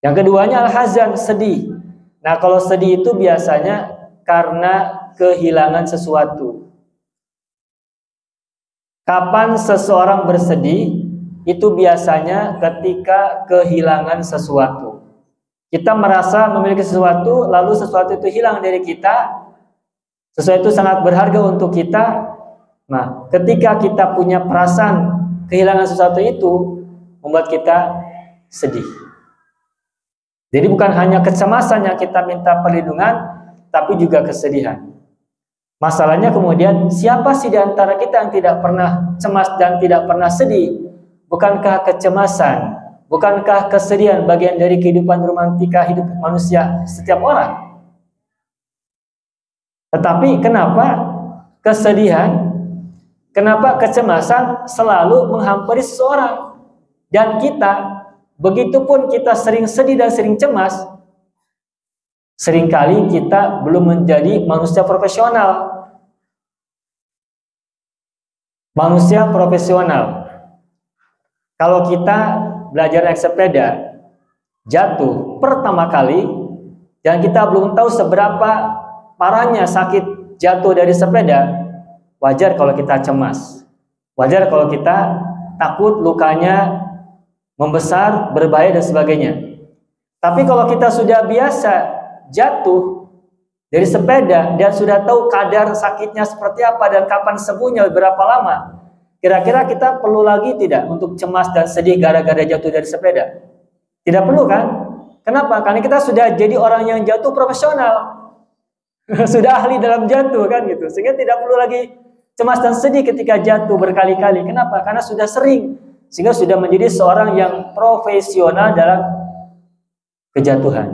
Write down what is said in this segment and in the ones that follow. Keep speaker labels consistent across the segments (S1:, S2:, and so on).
S1: Yang keduanya al-hazan, sedih. Nah, kalau sedih itu biasanya karena kehilangan sesuatu. Kapan seseorang bersedih? Itu biasanya ketika kehilangan sesuatu. Kita merasa memiliki sesuatu, lalu sesuatu itu hilang dari kita. Sesuatu itu sangat berharga untuk kita. Nah, ketika kita punya perasaan kehilangan sesuatu itu, membuat kita sedih. Jadi bukan hanya kecemasan yang kita minta perlindungan, tapi juga kesedihan. Masalahnya kemudian, siapa sih di antara kita yang tidak pernah cemas dan tidak pernah sedih? Bukankah kecemasan, bukankah kesedihan bagian dari kehidupan romantika hidup manusia setiap orang? Tetapi kenapa kesedihan, kenapa kecemasan selalu menghampiri seseorang? Dan kita, begitupun kita sering sedih dan sering cemas, seringkali kita belum menjadi manusia profesional. Manusia profesional. Kalau kita belajar naik sepeda, jatuh pertama kali, dan kita belum tahu seberapa parahnya sakit jatuh dari sepeda, wajar kalau kita cemas. Wajar kalau kita takut lukanya membesar, berbahaya, dan sebagainya. Tapi kalau kita sudah biasa jatuh dari sepeda dan sudah tahu kadar sakitnya seperti apa dan kapan sembuhnya berapa lama, kira-kira kita perlu lagi tidak untuk cemas dan sedih gara-gara jatuh dari sepeda? Tidak perlu kan? Kenapa? Karena kita sudah jadi orang yang jatuh profesional. Sudah ahli dalam jatuh kan gitu. Sehingga tidak perlu lagi cemas dan sedih ketika jatuh berkali-kali. Kenapa? Karena sudah sering. Sehingga sudah menjadi seorang yang profesional dalam kejatuhan.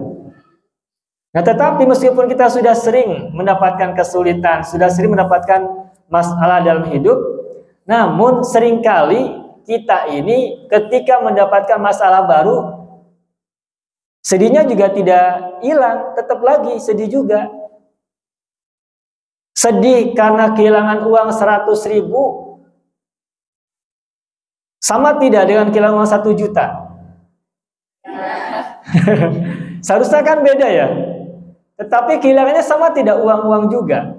S1: Nah, tetapi meskipun kita sudah sering mendapatkan kesulitan, sudah sering mendapatkan masalah dalam hidup, namun seringkali kita ini ketika mendapatkan masalah baru, sedihnya juga tidak hilang, tetap lagi sedih juga. Sedih karena kehilangan uang 100.000, sama tidak dengan kehilangan uang 1 juta? Seharusnya kan beda ya. Tetapi kehilangannya sama tidak uang-uang juga.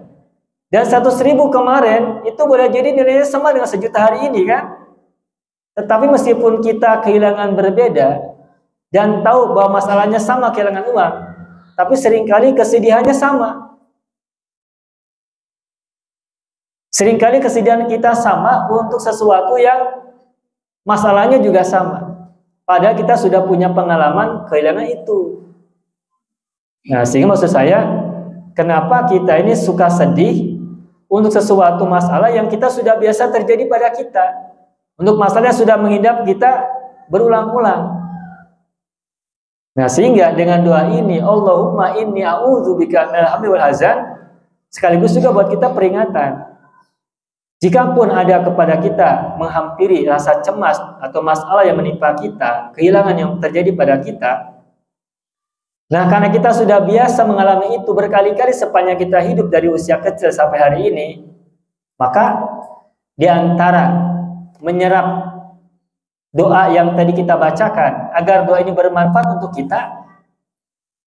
S1: Dan 100.000 kemarin itu boleh jadi nilainya sama dengan 1 juta hari ini kan. Tetapi meskipun kita kehilangan berbeda dan tahu bahwa masalahnya sama kehilangan uang, tapi seringkali kesedihannya sama. Seringkali kesedihan kita sama untuk sesuatu yang masalahnya juga sama. Padahal kita sudah punya pengalaman kehilangan itu. Nah, sehingga maksud saya, kenapa kita ini suka sedih untuk sesuatu masalah yang kita sudah biasa terjadi pada kita, untuk masalah yang sudah menghidap kita berulang-ulang. Nah, sehingga dengan doa ini, Allahumma inni a'udzubika minal hammi wal hazan, sekaligus juga buat kita peringatan. Jikapun ada kepada kita menghampiri rasa cemas atau masalah yang menimpa kita, kehilangan yang terjadi pada kita, nah, karena kita sudah biasa mengalami itu berkali-kali sepanjang kita hidup dari usia kecil sampai hari ini, maka di antara menyerap doa yang tadi kita bacakan, agar doa ini bermanfaat untuk kita,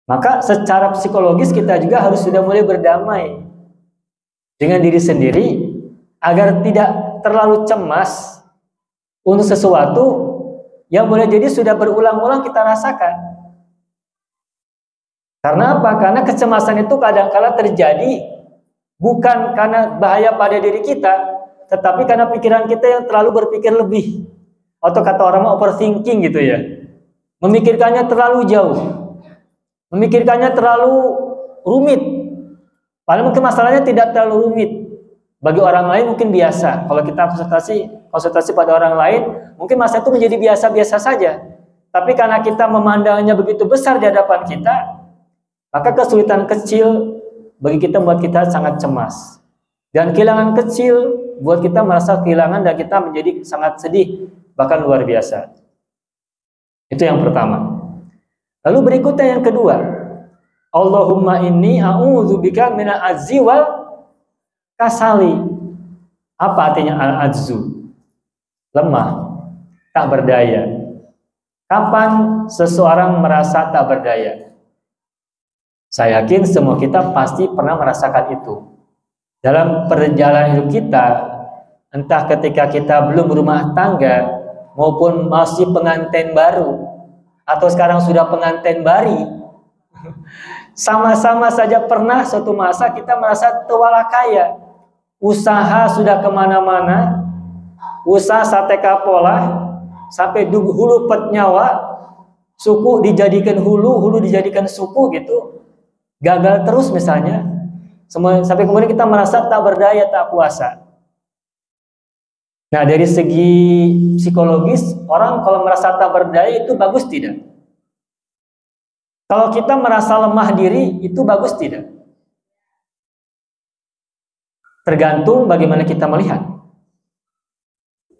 S1: maka secara psikologis kita juga harus sudah mulai berdamai dengan diri sendiri, agar tidak terlalu cemas untuk sesuatu yang boleh jadi sudah berulang-ulang kita rasakan. Karena apa? Karena kecemasan itu kadang-kala terjadi bukan karena bahaya pada diri kita, tetapi karena pikiran kita yang terlalu berpikir lebih. Atau kata orang overthinking gitu ya. Memikirkannya terlalu jauh. Memikirkannya terlalu rumit. Padahal mungkin masalahnya tidak terlalu rumit. Bagi orang lain mungkin biasa. Kalau kita konsultasi pada orang lain, mungkin masalah itu menjadi biasa-biasa saja. Tapi karena kita memandangnya begitu besar di hadapan kita, maka kesulitan kecil bagi kita membuat kita sangat cemas. Dan kehilangan kecil buat kita merasa kehilangan dan kita menjadi sangat sedih, bahkan luar biasa. Itu yang pertama. Lalu berikutnya yang kedua, Allahumma inni a'udzubika minal azzi wal kasali. Apa artinya al-azzu? Lemah, tak berdaya. Kapan seseorang merasa tak berdaya? Saya yakin semua kita pasti pernah merasakan itu. Dalam perjalanan hidup kita, entah ketika kita belum berumah tangga, maupun masih pengantin baru, atau sekarang sudah pengantin bari, sama-sama saja pernah suatu masa kita merasa tuala kaya. Usaha sudah kemana-mana, usaha sate kapolah, sampai hulu pet nyawa, suku dijadikan hulu, hulu dijadikan suku gitu, gagal terus misalnya, sampai kemudian kita merasa tak berdaya, tak kuasa. Nah, dari segi psikologis, orang kalau merasa tak berdaya itu bagus tidak? Kalau kita merasa lemah diri, itu bagus tidak? Tergantung bagaimana kita melihat.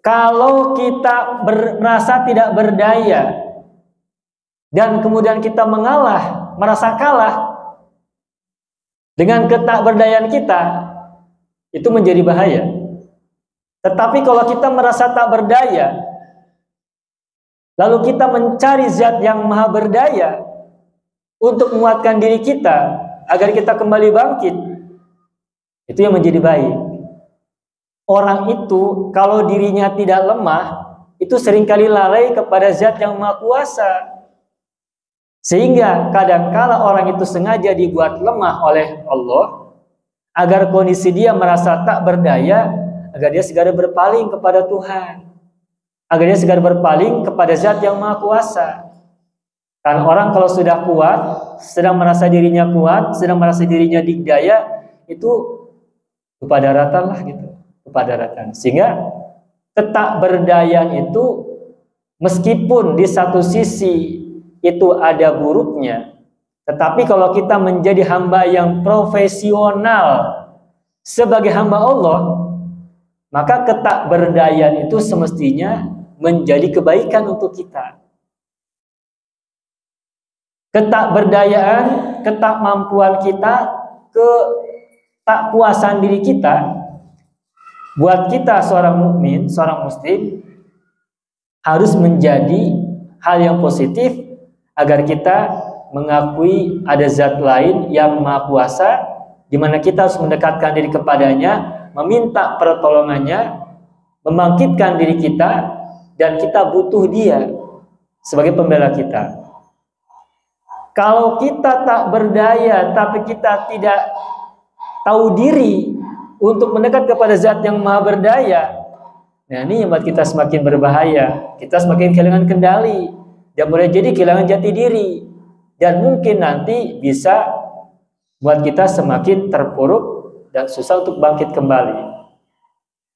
S1: Kalau kita merasa tidak berdaya, dan kemudian kita mengalah, merasa kalah dengan ketakberdayaan kita, itu menjadi bahaya. Tetapi kalau kita merasa tak berdaya, lalu kita mencari zat yang maha berdaya untuk menguatkan diri kita agar kita kembali bangkit, itu yang menjadi baik. Orang itu kalau dirinya tidak lemah, itu seringkali lalai kepada zat yang maha kuasa. Sehingga kadangkala orang itu sengaja dibuat lemah oleh Allah agar kondisi dia merasa tak berdaya, agar dia segera berpaling kepada Tuhan, agar dia segera berpaling kepada zat yang maha kuasa. Karena orang kalau sudah kuat, sedang merasa dirinya kuat, sedang merasa dirinya dikdaya, itu kepadaratan lah gitu, kepadaratan. Sehingga ketakberdayaan itu meskipun di satu sisi itu ada buruknya, tetapi kalau kita menjadi hamba yang profesional sebagai hamba Allah, maka ketakberdayaan itu semestinya menjadi kebaikan untuk kita. Ketakberdayaan, ketakmampuan kita, ketakkuasaan diri kita, buat kita seorang mukmin, seorang muslim, harus menjadi hal yang positif agar kita mengakui ada zat lain yang maha kuasa, di mana kita harus mendekatkan diri kepadanya, meminta pertolongannya, membangkitkan diri kita, dan kita butuh dia sebagai pembela kita. Kalau kita tak berdaya, tapi kita tidak tahu diri untuk mendekat kepada zat yang maha berdaya, nah ini yang buat kita semakin berbahaya. Kita semakin kehilangan kendali, dan boleh jadi kehilangan jati diri, dan mungkin nanti bisa buat kita semakin terpuruk dan susah untuk bangkit kembali.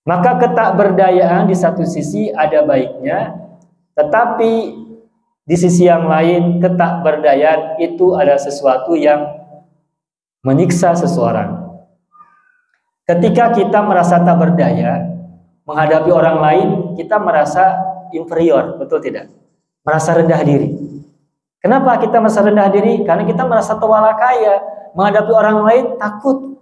S1: Maka ketakberdayaan di satu sisi ada baiknya, tetapi di sisi yang lain ketakberdayaan itu adalah sesuatu yang menyiksa seseorang. Ketika kita merasa tak berdaya menghadapi orang lain, kita merasa inferior, betul tidak? Merasa rendah diri. Kenapa kita merasa rendah diri? Karena kita merasa tuala kaya, menghadapi orang lain takut.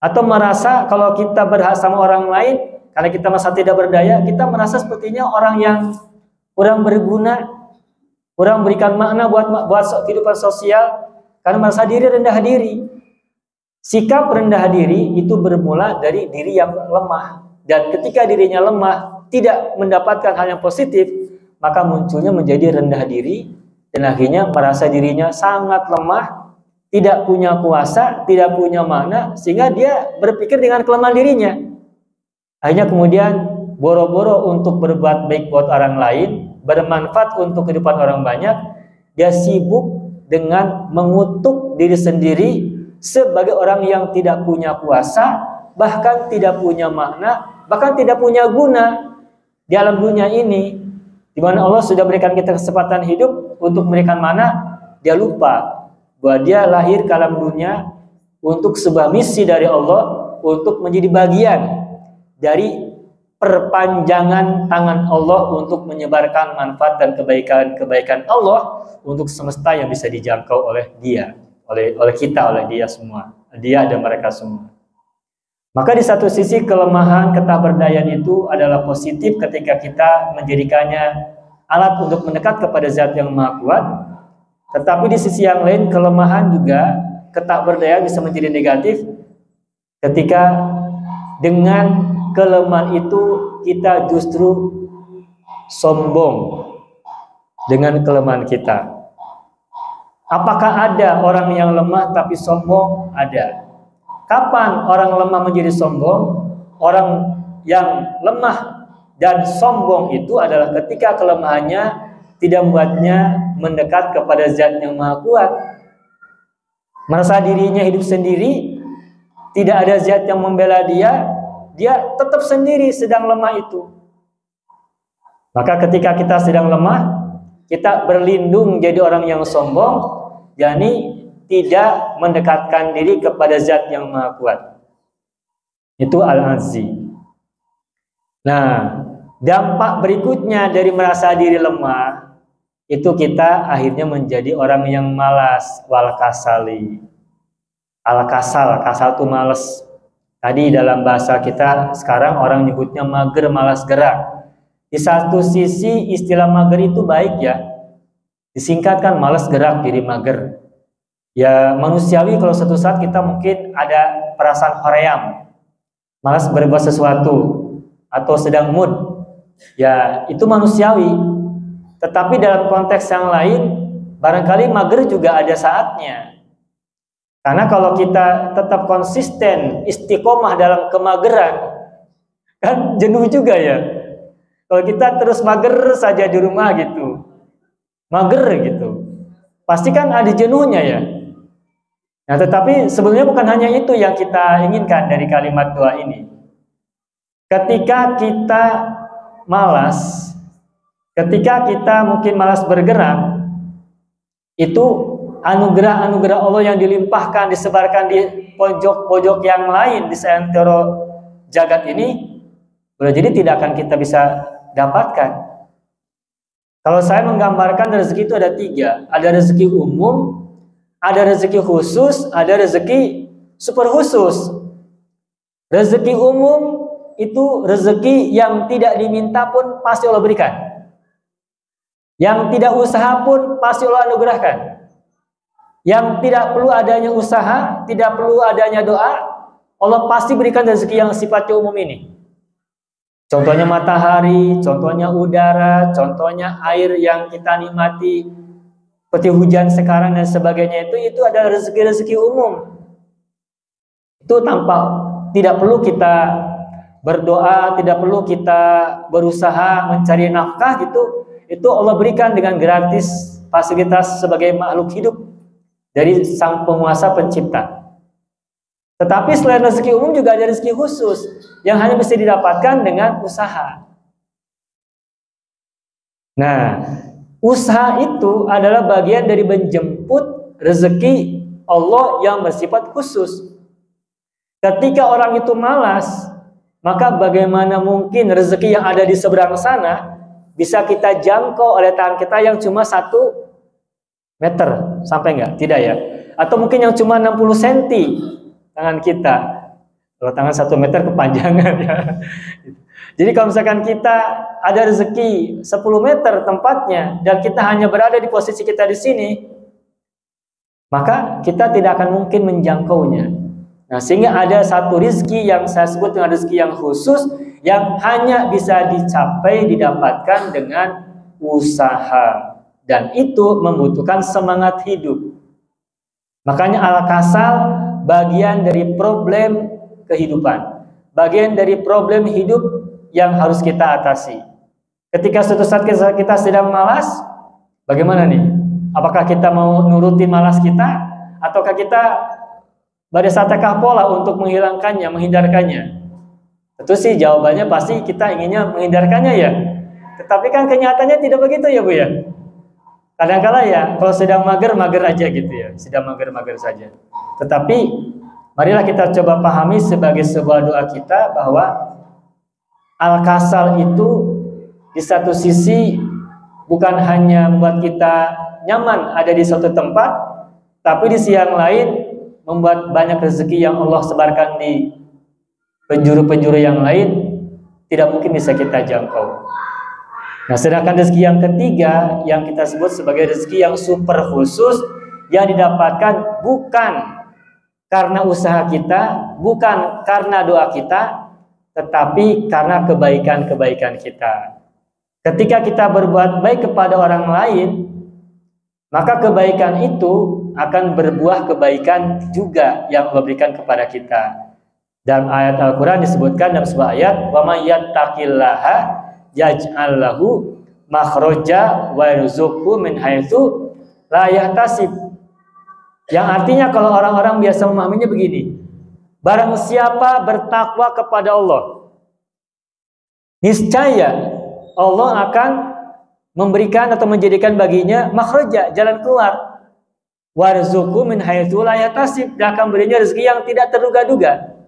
S1: Atau merasa kalau kita berhak sama orang lain, karena kita merasa tidak berdaya, kita merasa sepertinya orang yang kurang berguna, kurang berikan makna buat kehidupan sosial, karena merasa diri rendah diri. Sikap rendah diri itu bermula dari diri yang lemah, dan ketika dirinya lemah, tidak mendapatkan hal yang positif, maka munculnya menjadi rendah diri, dan akhirnya merasa dirinya sangat lemah, tidak punya kuasa, tidak punya makna, sehingga dia berpikir dengan kelemahan dirinya. Akhirnya kemudian boro-boro untuk berbuat baik buat orang lain, bermanfaat untuk kehidupan orang banyak, dia sibuk dengan mengutuk diri sendiri sebagai orang yang tidak punya kuasa, bahkan tidak punya makna, bahkan tidak punya guna di alam dunia ini, di mana Allah sudah berikan kita kesempatan hidup untuk memberikan makna. Dia lupa bahwa dia lahir ke alam dunia untuk sebuah misi dari Allah, untuk menjadi bagian dari perpanjangan tangan Allah untuk menyebarkan manfaat dan kebaikan Allah untuk semesta yang bisa dijangkau oleh dia, oleh kita, oleh dia semua, dia dan mereka semua. Maka di satu sisi kelemahan ketakberdayaan itu adalah positif ketika kita menjadikannya alat untuk mendekat kepada zat yang maha kuat. Tetapi di sisi yang lain kelemahan juga, ketakberdayaan bisa menjadi negatif ketika dengan kelemahan itu kita justru sombong dengan kelemahan kita. Apakah ada orang yang lemah tapi sombong? Ada. Kapan orang lemah menjadi sombong? Orang yang lemah dan sombong itu adalah ketika kelemahannya tidak membuatnya mendekat kepada zat yang maha kuat. Merasa dirinya hidup sendiri, tidak ada zat yang membela dia, dia tetap sendiri sedang lemah itu. Maka ketika kita sedang lemah, kita berlindung jadi orang yang sombong, yakni tidak mendekatkan diri kepada zat yang maha kuat. Itu al-azzi. Nah, dampak berikutnya dari merasa diri lemah, itu kita akhirnya menjadi orang yang malas, wal kasali. Al-kasal, kasal itu malas. Tadi dalam bahasa kita sekarang orang nyebutnya mager, malas gerak. Di satu sisi istilah mager itu baik ya. Disingkatkan malas gerak jadi mager. Ya manusiawi kalau suatu saat kita mungkin ada perasaan hoream, malas berbuat sesuatu atau sedang mood. Ya itu manusiawi. Tetapi dalam konteks yang lain barangkali mager juga ada saatnya. Karena kalau kita tetap konsisten istiqomah dalam kemageran, kan jenuh juga ya. Kalau kita terus mager saja di rumah gitu, mager gitu, pasti kan ada jenuhnya ya. Nah, tetapi sebenarnya bukan hanya itu yang kita inginkan dari kalimat doa ini. Ketika kita malas, ketika kita mungkin malas bergerak, itu anugerah-anugerah Allah yang dilimpahkan, disebarkan di pojok-pojok yang lain di seantero jagat ini, boleh jadi tidak akan kita bisa dapatkan. Kalau saya menggambarkan rezeki itu ada 3. Ada rezeki umum, ada rezeki khusus, ada rezeki super khusus. Rezeki umum itu rezeki yang tidak diminta pun pasti Allah berikan. Yang tidak usaha pun pasti Allah anugerahkan. Yang tidak perlu adanya usaha, tidak perlu adanya doa, Allah pasti berikan rezeki yang sifatnya umum ini. Contohnya matahari, contohnya udara, contohnya air yang kita nikmati, seperti hujan sekarang dan sebagainya, itu adalah rezeki-rezeki umum. Itu tanpa tidak perlu kita berdoa, tidak perlu kita berusaha mencari nafkah gitu. Itu Allah berikan dengan gratis fasilitas sebagai makhluk hidup dari Sang Penguasa Pencipta. Tetapi selain rezeki umum juga ada rezeki khusus yang hanya bisa didapatkan dengan usaha. Nah, usaha itu adalah bagian dari menjemput rezeki Allah yang bersifat khusus. Ketika orang itu malas, maka bagaimana mungkin rezeki yang ada di seberang sana bisa kita jangkau oleh tangan kita yang cuma 1 meter, sampai enggak? Tidak ya? Atau mungkin yang cuma 60 cm tangan kita. Kalau tangan 1 meter kepanjangan ya. Jadi kalau misalkan kita ada rezeki 10 meter tempatnya dan kita hanya berada di posisi kita di sini, maka kita tidak akan mungkin menjangkaunya. Nah, sehingga ada satu rezeki yang saya sebut dengan rezeki yang khusus yang hanya bisa dicapai, didapatkan dengan usaha, dan itu membutuhkan semangat hidup. Makanya al-kasal bagian dari problem kehidupan, bagian dari problem hidup yang harus kita atasi. Ketika suatu saat kita sedang malas, bagaimana nih? Apakah kita mau nuruti malas kita, ataukah kita berdasarkan pola untuk menghilangkannya, menghindarkannya? Tentu sih jawabannya pasti kita inginnya menghindarkannya ya. Tetapi kan kenyataannya tidak begitu ya Bu ya. Kadang-kala ya kalau sedang mager aja gitu ya, sedang mager saja. Tetapi marilah kita coba pahami sebagai sebuah doa kita bahwa al-kasal itu di satu sisi bukan hanya membuat kita nyaman ada di suatu tempat, tapi di sisi yang lain membuat banyak rezeki yang Allah sebarkan di penjuru-penjuru yang lain tidak mungkin bisa kita jangkau. Nah, sedangkan rezeki yang ketiga yang kita sebut sebagai rezeki yang super khusus, yang didapatkan bukan karena usaha kita, bukan karena doa kita, tetapi karena kebaikan-kebaikan kita. Ketika kita berbuat baik kepada orang lain, maka kebaikan itu akan berbuah kebaikan juga yang Allah berikan kepada kita. Dalam ayat Al-Quran disebutkan dalam sebuah ayat, wa may yattaqillaha yaj'al lahu makhraja wa yarzuqhu min haitsu la yahtasib. Yang artinya kalau orang-orang biasa memahaminya begini, barang siapa bertakwa kepada Allah, niscaya Allah akan memberikan atau menjadikan baginya makhraja, jalan keluar. Warzuqhu min haitsu la yahtasib, dan akan berinya rezeki yang tidak terduga-duga.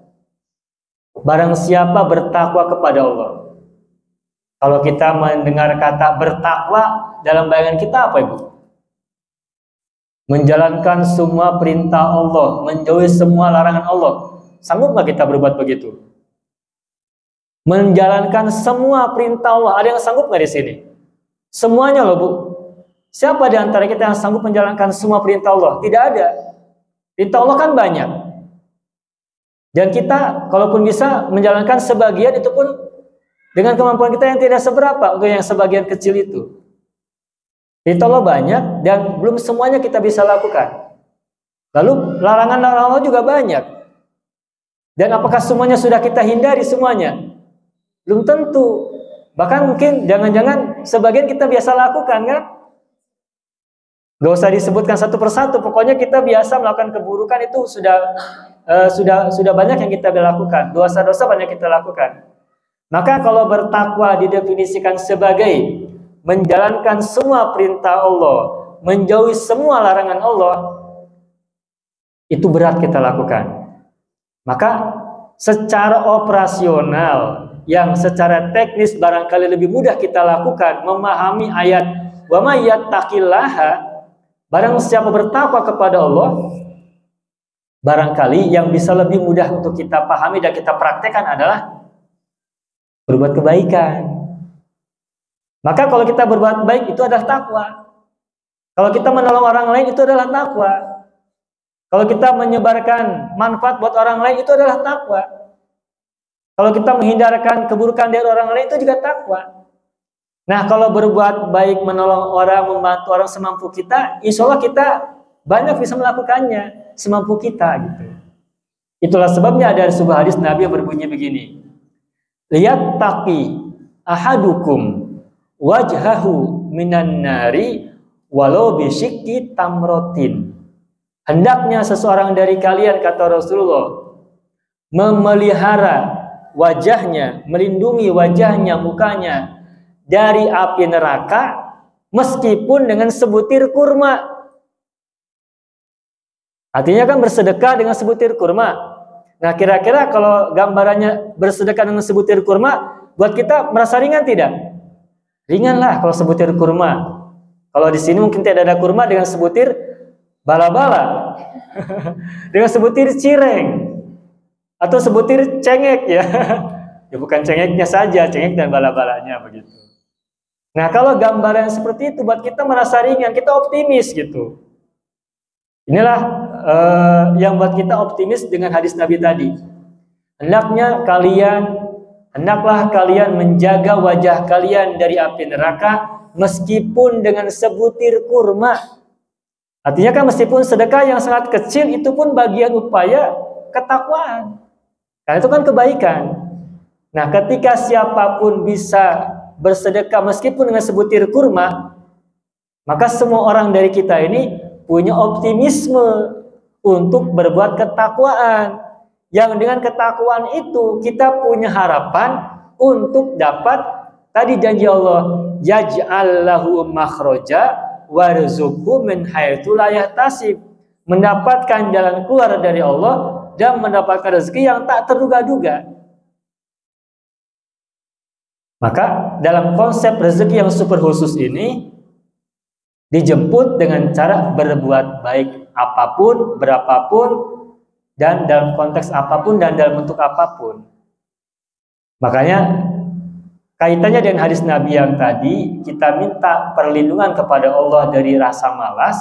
S1: Barang siapa bertakwa kepada Allah. Kalau kita mendengar kata bertakwa, dalam bayangan kita apa, Ibu? Menjalankan semua perintah Allah, menjauhi semua larangan Allah. Sanggup nggak kita berbuat begitu? Menjalankan semua perintah Allah. Ada yang sanggup nggak di sini? Semuanya loh, Bu. Siapa di antara kita yang sanggup menjalankan semua perintah Allah? Tidak ada. Perintah Allah kan banyak. Dan kita, kalaupun bisa menjalankan sebagian, itu pun dengan kemampuan kita yang tidak seberapa untuk yang sebagian kecil itu. Perintah Allah banyak dan belum semuanya kita bisa lakukan. Lalu larangan-larangan Allah juga banyak. Dan apakah semuanya sudah kita hindari semuanya? Belum tentu. Bahkan mungkin jangan-jangan sebagian kita biasa lakukan, kan? Gak usah disebutkan satu persatu. Pokoknya kita biasa melakukan keburukan, itu sudah banyak yang kita lakukan. Dosa-dosa banyak kita lakukan. Maka kalau bertakwa didefinisikan sebagai menjalankan semua perintah Allah, menjauhi semua larangan Allah, itu berat kita lakukan. Maka secara operasional, yang secara teknis barangkali lebih mudah kita lakukan, memahami ayat wa may yattaqillaha, barang siapa bertakwa kepada Allah, barangkali yang bisa lebih mudah untuk kita pahami dan kita praktekkan adalah berbuat kebaikan. Maka kalau kita berbuat baik itu adalah takwa. Kalau kita menolong orang lain itu adalah takwa. Kalau kita menyebarkan manfaat buat orang lain itu adalah takwa. Kalau kita menghindarkan keburukan dari orang lain itu juga takwa. Nah, kalau berbuat baik, menolong orang, membantu orang semampu kita, insya Allah kita banyak bisa melakukannya semampu kita, gitu. Itulah sebabnya ada sebuah hadis Nabi yang berbunyi begini. Lihat taqi ahadukum wajhahu minan nari walau bisyikki tamrotin. Hendaknya seseorang dari kalian, kata Rasulullah, memelihara wajahnya, melindungi wajahnya, mukanya dari api neraka meskipun dengan sebutir kurma. Artinya kan bersedekah dengan sebutir kurma. Nah, kira-kira kalau gambarannya bersedekah dengan sebutir kurma, buat kita merasa ringan tidak? Ringanlah kalau sebutir kurma. Kalau di sini mungkin tidak ada kurma, dengan sebutir bala-bala, dengan sebutir cireng, atau sebutir cengek, ya. Ya bukan cengeknya saja, cengek dan bala-balanya begitu. Nah, kalau gambaran seperti itu buat kita merasa ringan, kita optimis gitu. Inilah yang buat kita optimis dengan hadis Nabi tadi. Hendaklah kalian menjaga wajah kalian dari api neraka meskipun dengan sebutir kurma. Artinya kan meskipun sedekah yang sangat kecil itu pun bagian upaya ketakwaan. Karena itu kan kebaikan. Nah, ketika siapapun bisa bersedekah meskipun dengan sebutir kurma, maka semua orang dari kita ini punya optimisme untuk berbuat ketakwaan. Yang dengan ketakwaan itu kita punya harapan untuk dapat tadi janji Allah, yaj'al lahu makhraja warzuqhu min haitsu la yahtasib, mendapatkan jalan keluar dari Allah dan mendapatkan rezeki yang tak terduga-duga. Maka dalam konsep rezeki yang super khusus ini dijemput dengan cara berbuat baik apapun, berapapun, dan dalam konteks apapun dan dalam bentuk apapun. Makanya kaitannya dengan hadis Nabi yang tadi, kita minta perlindungan kepada Allah dari rasa malas,